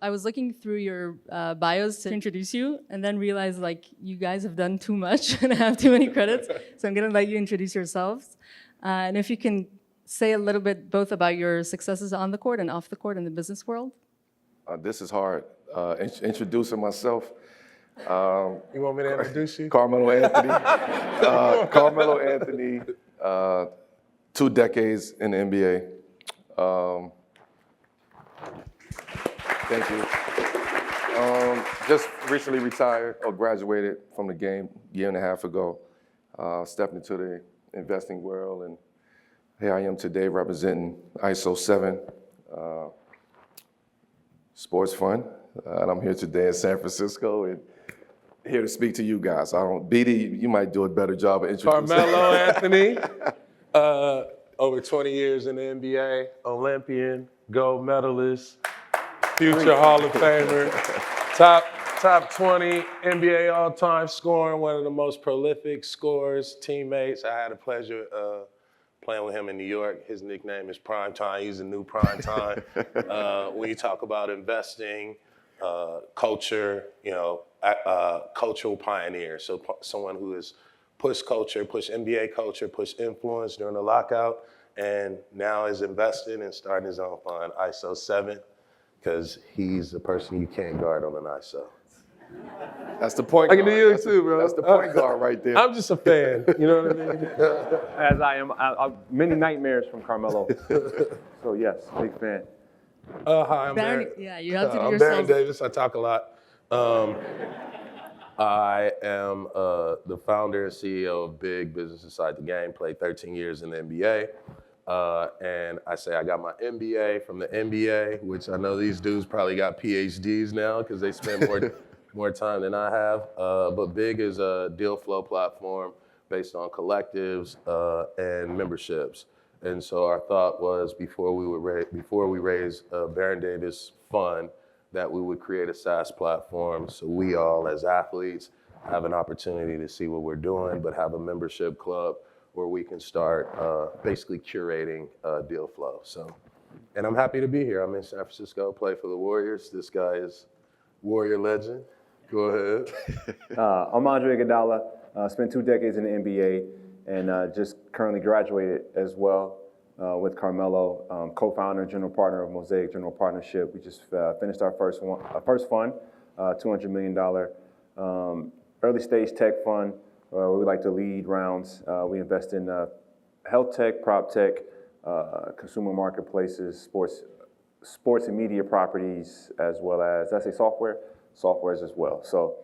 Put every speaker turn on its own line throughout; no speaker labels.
I was looking through your bios to introduce you, and then realized like you guys have done too much and have too many credits. So I'm gonna let you introduce yourselves, and if you can say a little bit both about your successes on the court and off the court in the business world.
This is hard. Introducing myself.
You want me to introduce you?
Carmelo Anthony. Carmelo Anthony. 2 decades in the NBA. Thank you. Just recently retired or graduated from the game a year and a half ago. Stepped into the investing world, and here I am today representing ISO 7 Sports Fund. And I'm here today in San Francisco and here to speak to you guys. BD, you might do a better job of introducing.
Carmelo Anthony, over 20 years in the NBA, Olympian, gold medalist, future Hall of Famer, top 20 NBA all-time scoring, one of the most prolific scorers, teammates. I had the pleasure of playing with him in New York. His nickname is Prime Time. He's the new Prime Time. When you talk about investing, culture, cultural pioneer. So someone who has pushed culture, pushed NBA culture, pushed influence during the lockout, and now is investing and starting his own fund, ISO 7, because he's the person you can't guard on an ISO.
That's the point guard.
I can do you too, bro.
That's the point guard right there.
I'm just a fan, you know what I mean?
As I am, many nightmares from Carmelo. So yes, big fan.
Hi, I'm Baron.
Yeah, you have to do
I'm
yourself.
Baron Davis. I talk a lot. I am the founder and CEO of Big Business Inside the Game. Played 13 years in the NBA. And I say I got my MBA from the NBA, which I know these dudes probably got PhDs now because they spend more time than I have. But Big is a deal flow platform based on collectives and memberships. And so our thought was before we raise a Baron Davis fund, that we would create a SaaS platform so we all as athletes have an opportunity to see what we're doing, but have a membership club where we can start basically curating deal flow. So, and I'm happy to be here. I'm in San Francisco, play for the Warriors. This guy is Warrior legend. Go ahead.
I'm Iguodala, spent 2 decades in the NBA, and just currently graduated as well with Carmelo, co-founder and general partner of Mosaic General Partnership. We just finished our first fund, $200 million early stage tech fund where we like to lead rounds. We invest in health tech, prop tech, consumer marketplaces, sports and media properties, as well as, did I say softwares as well. So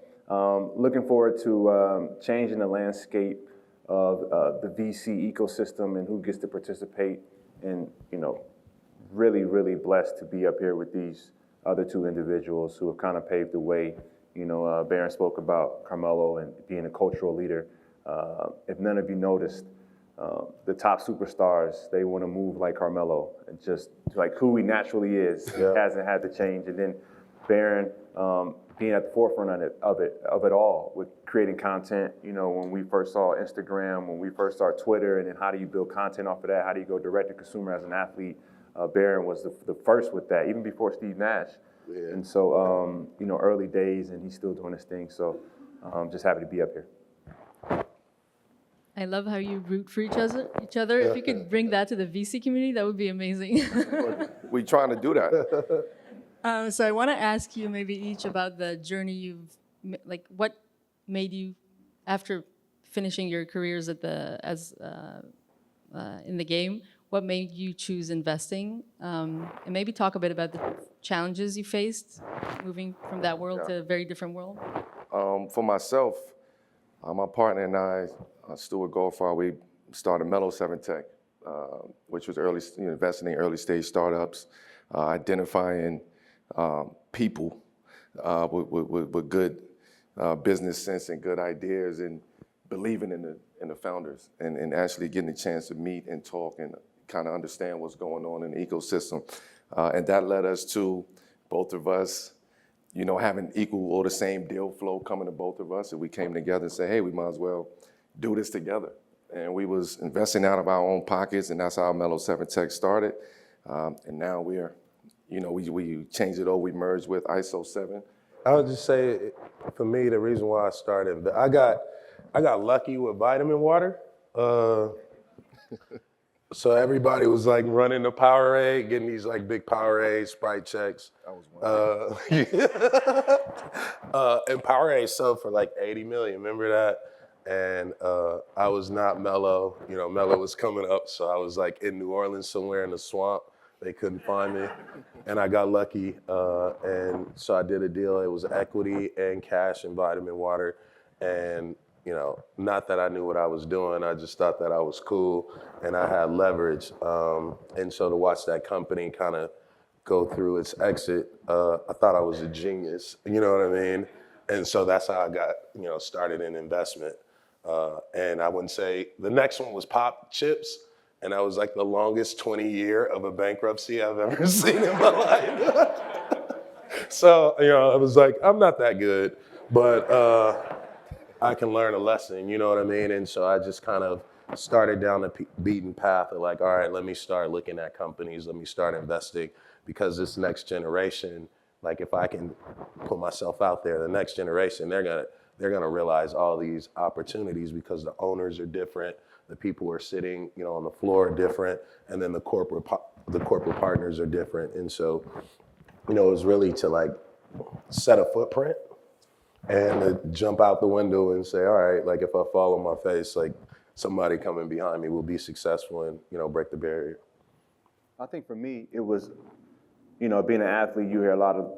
looking forward to changing the landscape of the VC ecosystem and who gets to participate, and really, really blessed to be up here with these other 2 individuals who have kind of paved the way. Baron spoke about Carmelo and being a cultural leader. If none of you noticed, the top superstars, they want to move like Carmelo, and just like who he naturally is, hasn't had to change. And then Baron being at the forefront of it all, with creating content. When we first saw Instagram, when we first saw Twitter, and then how do you build content off of that? How do you go direct to consumer as an athlete? Baron was the first with that, even before Steve Nash. Yeah. And so, early days, and he's still doing his thing. So I'm just happy to be up here.
I love how you root for each other. If you could bring that to the VC community, that would be amazing.
We're trying to do that.
So I want to ask you maybe each about the journey what made you, after finishing your careers in the game, what made you choose investing? And maybe talk a bit about the challenges you faced moving from that world to a very different world.
For myself, my partner and I, Stuart Goldfarb, we started Melo 7 Tech, which was investing in early stage startups, identifying people with good business sense and good ideas, and believing in the founders, and actually getting a chance to meet and talk and kind of understand what's going on in the ecosystem. And that led us to both of us, having equal or the same deal flow coming to both of us. And we came together and said, hey, we might as well do this together. And we was investing out of our own pockets, and that's how Melo 7 Tech started. And now we're, we changed it over. We merged with ISO 7.
I would just say, for me, the reason why I started, I got lucky with vitamin water. So everybody was like running the Powerade, getting these like big Powerade Sprite checks.
I was one.
And Powerade sold for like 80 million. Remember that? And I was not Mello. Mello was coming up, so I was like in New Orleans somewhere in the swamp. They couldn't find me, and I got lucky. And so I did a deal. It was equity and cash and vitamin water, and not that I knew what I was doing. I just thought that I was cool and I had leverage. And so to watch that company kind of go through its exit, I thought I was a genius. You know what I mean? And so that's how I got, started in investment. And I wouldn't say, the next one was Pop Chips. And that was like the longest 20 year of a bankruptcy I've ever seen in my life. So, I was like, I'm not that good, but I can learn a lesson, you know what I mean? And so I just kind of started down the beaten path of like, all right, let me start looking at companies, let me start investing, because this next generation, like if I can put myself out there, the next generation, they're gonna realize all these opportunities because the owners are different, the people who are sitting, on the floor are different, and then the corporate partners are different. And so, it was really to like set a footprint and to jump out the window and say, all right, like if I fall on my face, like somebody coming behind me will be successful and, break the barrier.
I think for me, it was, being an athlete, you hear a lot of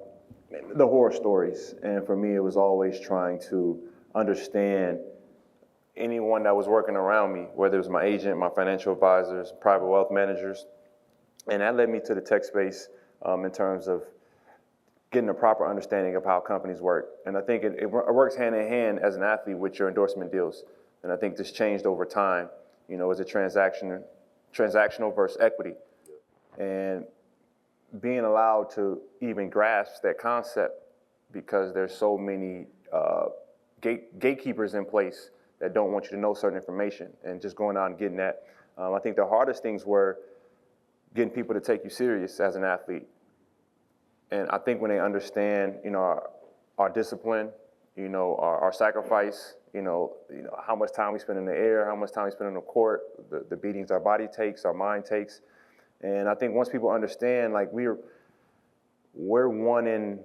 the horror stories. And for me, it was always trying to understand anyone that was working around me, whether it was my agent, my financial advisors, private wealth managers. And that led me to the tech space in terms of getting a proper understanding of how companies work. And I think it works hand in hand as an athlete with your endorsement deals. And I think this changed over time, as a transactional versus equity. And being allowed to even grasp that concept, because there's so many gatekeepers in place that don't want you to know certain information, and just going out and getting that. I think the hardest things were getting people to take you serious as an athlete. And I think when they understand, our discipline, our sacrifice, how much time we spend in the air, how much time we spend on the court, the beatings our body takes, our mind takes. And I think once people understand, like we're one in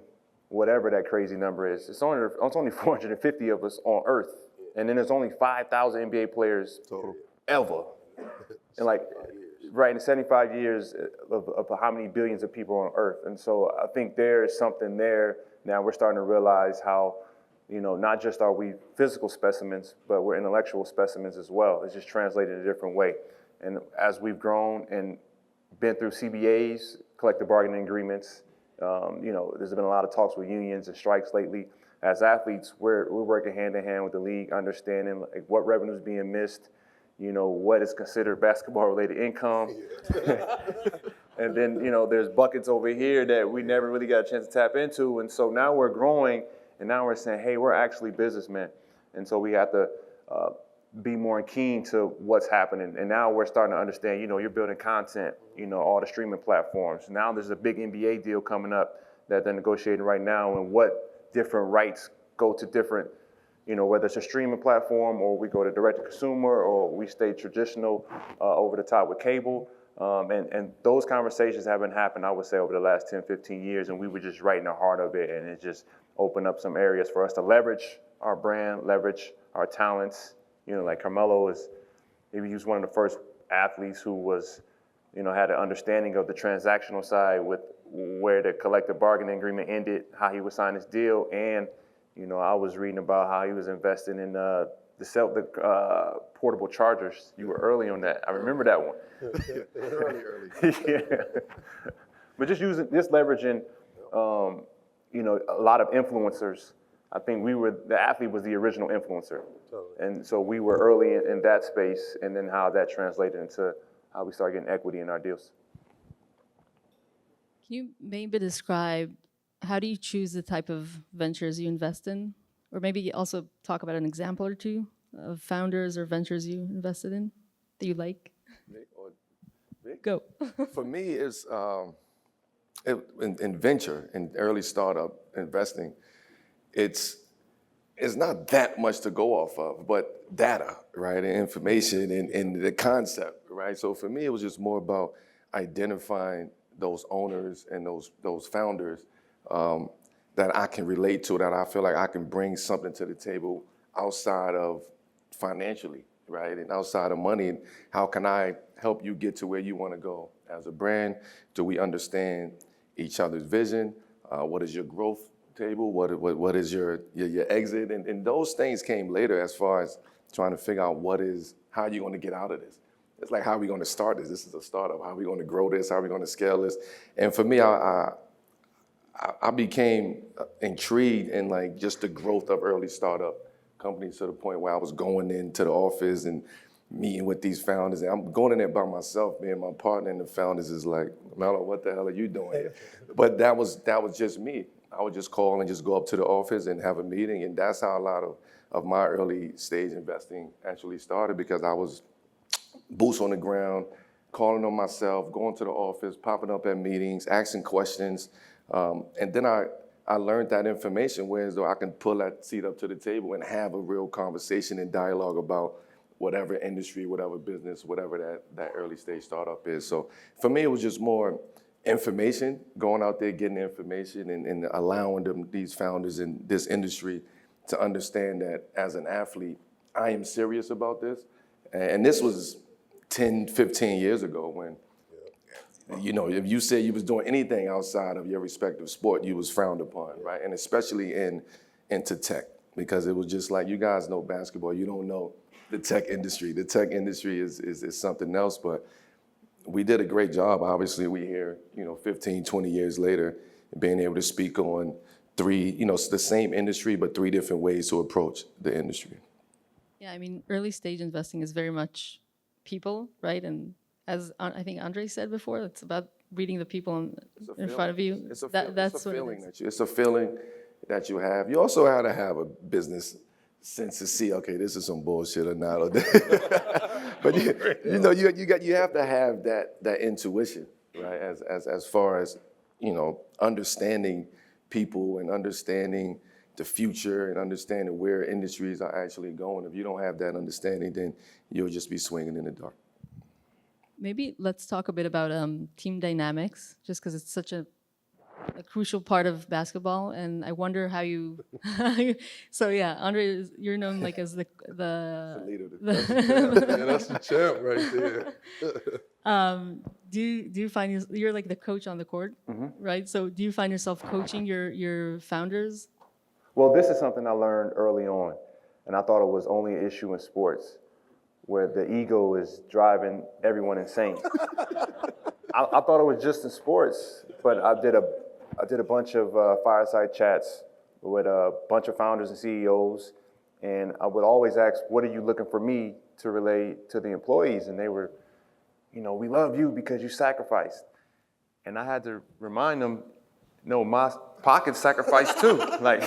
whatever that crazy number is. It's only 450 of us on Earth, and then there's only 5,000 NBA players total ever. And like, right, in 75 years of how many billions of people on Earth. And so I think there is something there. Now we're starting to realize how, not just are we physical specimens, but we're intellectual specimens as well. It's just translated in a different way. And as we've grown and been through CBAs, collective bargaining agreements, there's been a lot of talks with unions and strikes lately. As athletes, we're working hand in hand with the league, understanding like what revenue is being missed, what is considered basketball-related income. And then, there's buckets over here that we never really got a chance to tap into. And so now we're growing, and now we're saying, hey, we're actually businessmen. And so we have to be more keen to what's happening. And now we're starting to understand, you're building content, all the streaming platforms. Now there's a big NBA deal coming up that they're negotiating right now, and what different rights go to different, whether it's a streaming platform or we go to direct-to-consumer or we stay traditional over the top with cable. And those conversations haven't happened, I would say, over the last 10, 15 years, and we were just right in the heart of it, and it just opened up some areas for us to leverage our brand, leverage our talents. Like Carmelo he was one of the first athletes who was, had an understanding of the transactional side with where the collective bargaining agreement ended, how he would sign his deal, and I was reading about how he was investing in the portable chargers. You were early on that. I remember that one. early. Yeah. But just leveraging, a lot of influencers. I think the athlete was the original influencer. Totally. And so we were early in that space, and then how that translated into how we started getting equity in our deals.
Can you maybe describe, how do you choose the type of ventures you invest in? Or maybe also talk about an example or two of founders or ventures you invested in that you like?
Nick or Vic?
Go.
For me, it's in venture, in early startup investing, it's not that much to go off of, but data, right, and information and the concept, right? So for me, it was just more about identifying those owners and those founders that I can relate to, that I feel like I can bring something to the table outside of financially, right, and outside of money. And how can I help you get to where you want to go as a brand? Do we understand each other's vision? What is your growth table? What is your exit? And those things came later, as far as trying to figure out how you're going to get out of this. It's like, how are we going to start this? This is a startup. How are we going to grow this? How are we going to scale this? And for me, I became intrigued in like just the growth of early startup companies, to the point where I was going into the office and meeting with these founders. And I'm going in there by myself. Me and my partner and the founders is like, Melo, what the hell are you doing here? But that was just me. I would just call and just go up to the office and have a meeting. And that's how a lot of my early stage investing actually started, because I was boots on the ground, calling on myself, going to the office, popping up at meetings, asking questions. And then I learned that information, whereas though I can pull that seat up to the table and have a real conversation and dialogue about whatever industry, whatever business, whatever that early stage startup is. So for me, it was just more information, going out there, getting information, and allowing these founders in this industry to understand that as an athlete, I am serious about this. And this was 10, 15 years ago, when, if you said you was doing anything outside of your respective sport, you was frowned upon, right? And especially into tech, because it was just like, you guys know basketball, you don't know the tech industry. The tech industry is something else, but we did a great job. Obviously, we here, 15, 20 years later, being able to speak on three, it's the same industry, but three different ways to approach the industry.
Yeah, I mean, early stage investing is very much people, right? And as I think Andre said before, it's about reading the people in front of you.
It's a
feeling
that you have. You also have to have a business sense to see, okay, this is some bullshit or not. But you have to have that intuition, right? As far as understanding people and understanding the future and understanding where industries are actually going. If you don't have that understanding, then you'll just be swinging in the dark.
Maybe let's talk a bit about team dynamics, just because it's such a crucial part of basketball, and I wonder how you. So yeah, Andre, you're known like as the
leader.
Yeah, that's the champ right there.
Do you find you're like the coach on the court, right? So do you find yourself coaching your founders?
Well, this is something I learned early on, and I thought it was only an issue in sports, where the ego is driving everyone insane. I thought it was just in sports, but I did a bunch of fireside chats with a bunch of founders and CEOs, and I would always ask, what are you looking for me to relay to the employees? And they were, we love you because you sacrificed. And I had to remind them, no, my pocket sacrificed too. Like,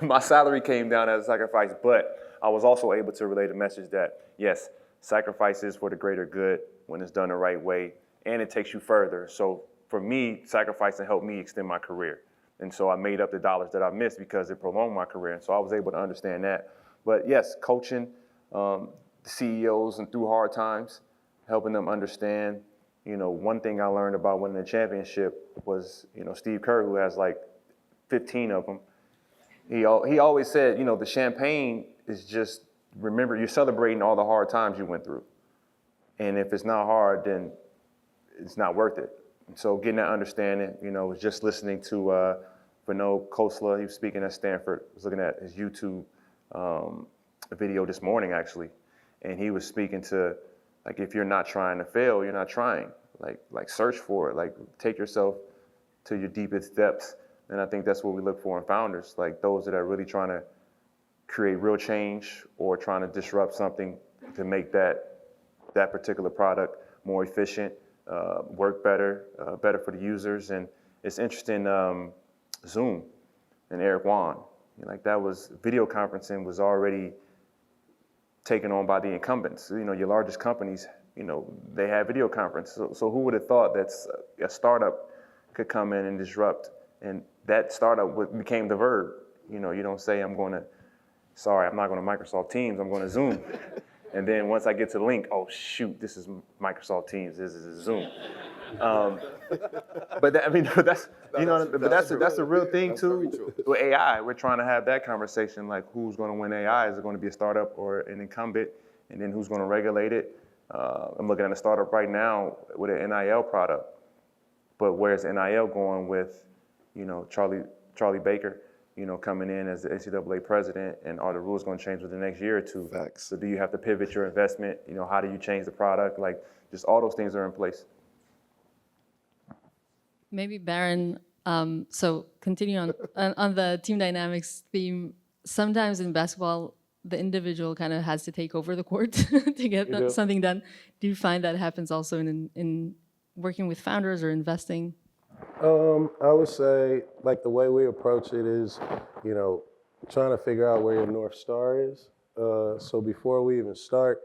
my salary came down as a sacrifice, but I was also able to relay the message that, yes, sacrifice is for the greater good when it's done the right way, and it takes you further. So for me, sacrificing helped me extend my career. And so I made up the dollars that I missed because it prolonged my career. And so I was able to understand that. But yes, coaching the CEOs and through hard times, helping them understand. One thing I learned about winning a championship was, Steve Kerr, who has like 15 of them, he always said, the champagne is just, remember, you're celebrating all the hard times you went through. And if it's not hard, then it's not worth it. And so getting that understanding, was just listening to Vinod Khosla. He was speaking at Stanford. I was looking at his YouTube video this morning, actually. And he was speaking to, like, if you're not trying to fail, you're not trying. Like search for it. Like, take yourself to your deepest depths. And I think that's what we look for in founders, like those that are really trying to create real change or trying to disrupt something to make that particular product more efficient, work better, better for the users. And it's interesting, Zoom and Eric Yuan, like that was, video conferencing was already taken on by the incumbents. Your largest companies, they have video conference. So who would have thought that a startup could come in and disrupt. And that startup became the verb. You know, you don't say I'm not going to Microsoft Teams, I'm going to Zoom. And then once I get to the link, oh shoot, this is Microsoft Teams, this is Zoom. But that's a real thing too. With AI, we're trying to have that conversation, like who's going to win AI? Is it going to be a startup or an incumbent? And then who's going to regulate it? I'm looking at a startup right now with an NIL product. But where's NIL going with, you know, Charlie Baker, you know, coming in as the NCAA president, and are the rules going to change within the next year or two?
Facts.
So do you have to pivot your investment? You know, how do you change the product? Like, just all those things are in place.
Maybe Baron, so continue on the team dynamics theme. Sometimes in basketball, the individual kind of has to take over the court to get something done. Do you find that happens also in working with founders or investing?
I would say, like, the way we approach it is, you know, trying to figure out where your North Star is. So before we even start,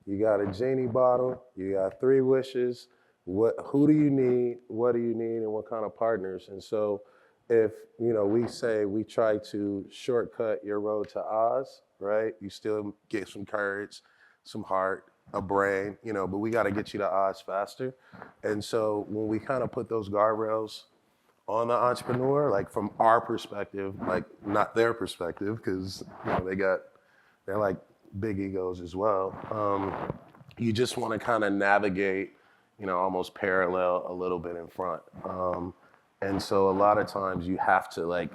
you got a genie bottle, you got 3 wishes. Who do you need, what do you need, and what kind of partners? And so if, you know, we say we try to shortcut your road to Oz, right? You still get some courage, some heart, a brain, you know, but we got to get you to Oz faster. And so when we kind of put those guardrails on the entrepreneur, like from our perspective, like not their perspective, because, you know, they're like big egos as well. You just want to kind of navigate, you know, almost parallel a little bit in front. And so a lot of times you have to, like,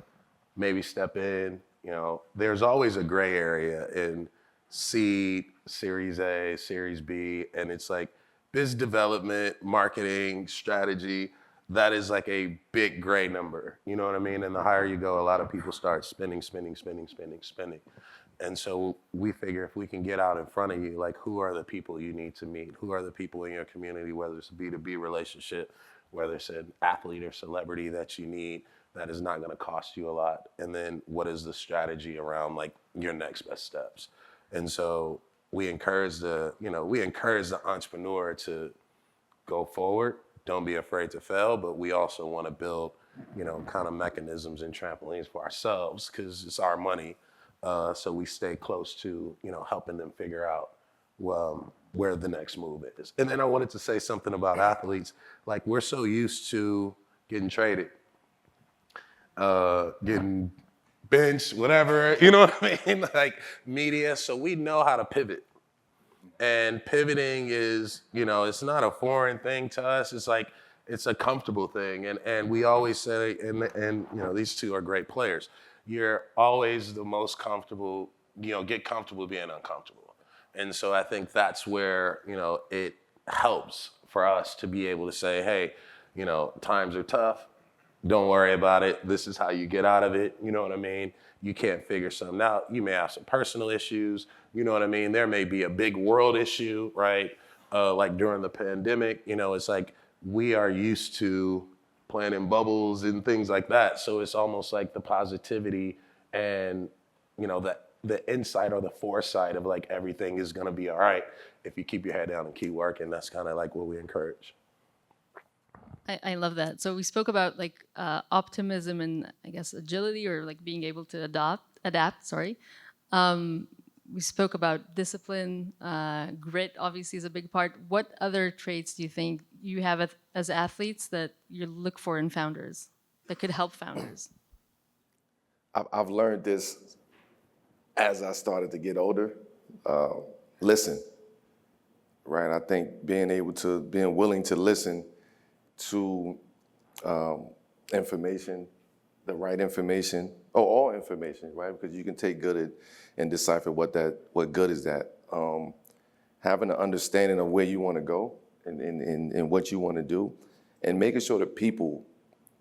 maybe step in, you know, there's always a gray area in seed, Series A, Series B, and it's like biz development, marketing, strategy, that is like a big gray number, you know what I mean? And the higher you go, a lot of people start spending. And so we figure if we can get out in front of you, like, who are the people you need to meet? Who are the people in your community, whether it's a B2B relationship, whether it's an athlete or celebrity that you need that is not gonna cost you a lot? And then what is the strategy around, like, your next best steps? And so we encourage the entrepreneur to go forward. Don't be afraid to fail, but we also wanna build, you know, kind of mechanisms and trampolines for ourselves, because it's our money. So we stay close to, you know, helping them figure out where the next move is. And then I wanted to say something about athletes. Like, we're so used to getting traded, getting benched, whatever, you know what I mean? Like, media, so we know how to pivot. And pivoting is, you know, it's not a foreign thing to us. It's like, it's a comfortable thing. And we always say, and you know, these two are great players, you're always the most comfortable, you know, get comfortable being uncomfortable. And so I think that's where, you know, it helps for us to be able to say, hey, you know, times are tough. Don't worry about it. This is how you get out of it. You know what I mean? You can't figure something out. You may have some personal issues. You know what I mean? There may be a big world issue, right? Like during the pandemic, you know, it's like we are used to playing in bubbles and things like that. So it's almost like the positivity and, you know, the insight or the foresight of, like, everything is gonna be all right if you keep your head down and keep working. That's kind of like what we encourage.
I love that. So we spoke about, like, optimism and, I guess, agility, or like being able to adapt, sorry. We spoke about discipline, grit obviously is a big part. What other traits do you think you have as athletes that you look for in founders that could help founders?
I've learned this as I started to get older. Listen, right? I think being willing to listen to information, the right information, all information, right? Because you can take good and decipher what good is that. Having an understanding of where you want to go and what you want to do, and making sure the people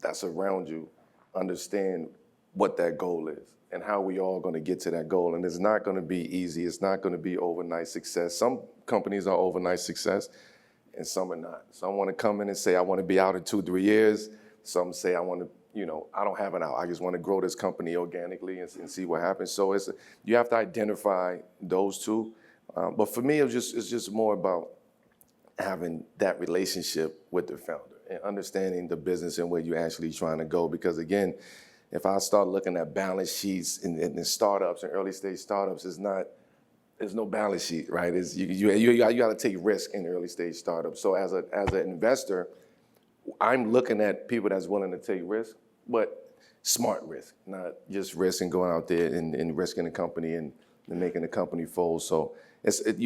that's around you understand what that goal is and how we all going to get to that goal. And it's not going to be easy. It's not going to be overnight success. Some companies are overnight success, and some are not. Some want to come in and say, I want to be out in 2-3 years. Some say, I want to, you know, I don't have an out. I just want to grow this company organically and see what happens. So you have to identify those two. But for me, it's just more about having that relationship with the founder and understanding the business and where you're actually trying to go. Because again, if I start looking at balance sheets in startups and early stage startups, there's no balance sheet, right? You got to take risk in early stage startups. So as an investor, I'm looking at people that's willing to take risk, but smart risk, not just risk and going out there and risking the company and making the company fold. So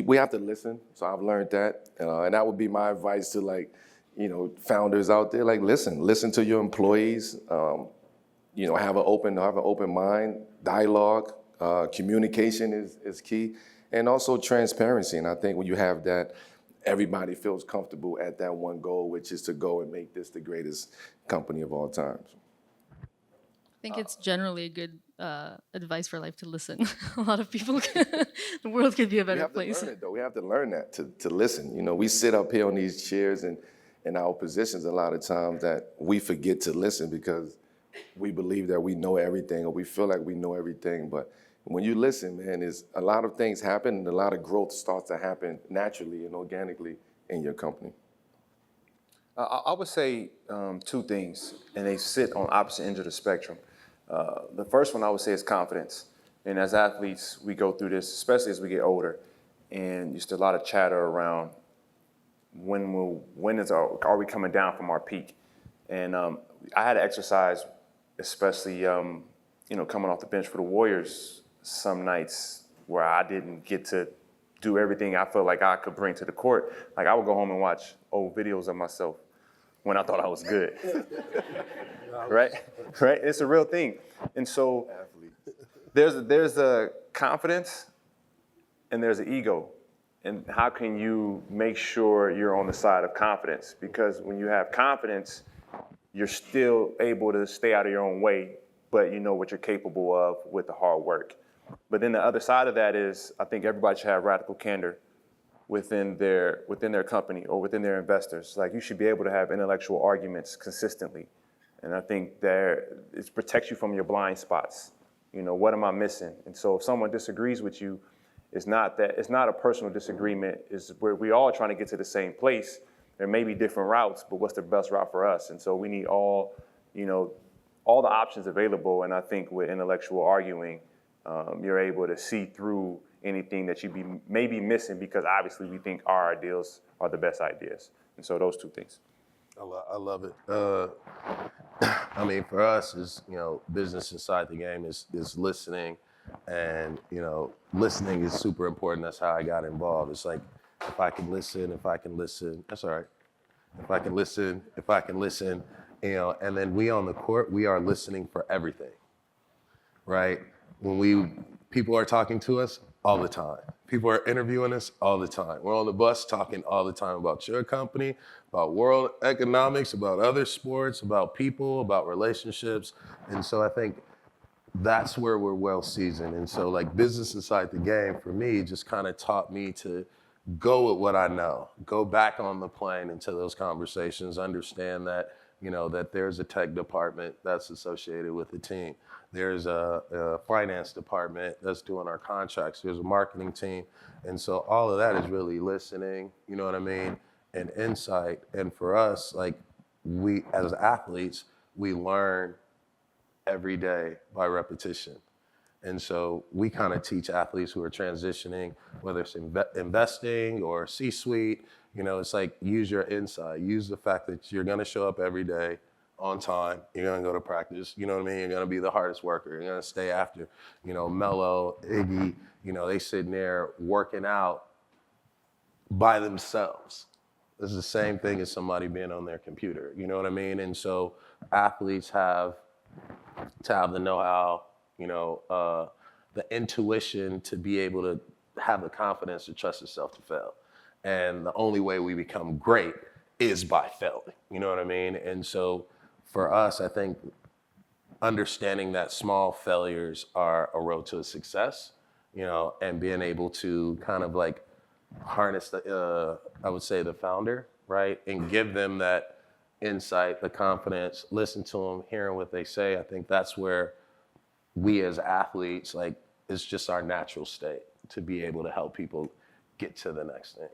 we have to listen. So I've learned that, and that would be my advice to founders out there. Listen to your employees. Have an open mind. Dialogue, communication is key, and also transparency. And I think when you have that, everybody feels comfortable at that one goal, which is to go and make this the greatest company of all time.
I think it's generally a good advice for life to listen. A lot of people, the world could be a better place.
We have to learn it, though. We have to learn that, to listen. We sit up here on these chairs and in our positions a lot of times that we forget to listen because we believe that we know everything or we feel like we know everything. But when you listen, man, a lot of things happen and a lot of growth starts to happen naturally and organically in your company.
I would say two things, and they sit on opposite ends of the spectrum. The first one I would say is confidence. And as athletes, we go through this, especially as we get older, and just a lot of chatter around are we coming down from our peak? And I had to exercise, especially coming off the bench for the Warriors, some nights where I didn't get to do everything I felt like I could bring to the court. Like I would go home and watch old videos of myself when I thought I was good. Right? It's a real thing. And so there's a confidence and there's an ego. And how can you make sure you're on the side of confidence? Because when you have confidence, you're still able to stay out of your own way, but you know what you're capable of with the hard work. But then the other side of that is, I think everybody should have radical candor within their company or within their investors. Like you should be able to have intellectual arguments consistently. And I think it protects you from your blind spots. What am I missing? And so if someone disagrees with you, it's not a personal disagreement. It's where we all trying to get to the same place. There may be different routes, but what's the best route for us? And so we need all the options available. And I think with intellectual arguing, you're able to see through anything that you may be missing because obviously we think our ideas are the best ideas. And so those two things.
I love it. For us, is business inside the game is listening, and listening is super important. That's how I got involved. It's like if I can listen, that's all right. If I can listen, and then we on the court, we are listening for everything, right? When people are talking to us all the time. People are interviewing us all the time. We're on the bus talking all the time about your company, about world economics, about other sports, about people, about relationships. And so I think that's where we're well seasoned. And so business inside the game for me just kind of taught me to go with what I know, go back on the plane into those conversations, understand that, that there's a tech department that's associated with the team. There's a finance department that's doing our contracts. There's a marketing team. And so all of that is really listening, you know what I mean? And insight. And for us, we, as athletes, we learn every day by repetition. And so we kind of teach athletes who are transitioning, whether it's investing or C-suite, it's use your insight, use the fact that you're going to show up every day on time, you're going to go to practice, you know what I mean? You're going to be the hardest worker, you're going to stay after, Melo, Iggy, they sitting there working out by themselves. This is the same thing as somebody being on their computer, you know what I mean? And so athletes have to have the know-how, the intuition to be able to have the confidence to trust yourself to fail. And the only way we become great is by failing, you know what I mean? And so for us, I think understanding that small failures are a road to success, and being able to kind of harness I would say the founder, right? And give them that insight, the confidence, listen to them, hearing what they say. I think that's where we as athletes, it's just our natural state to be able to help people get to the next thing.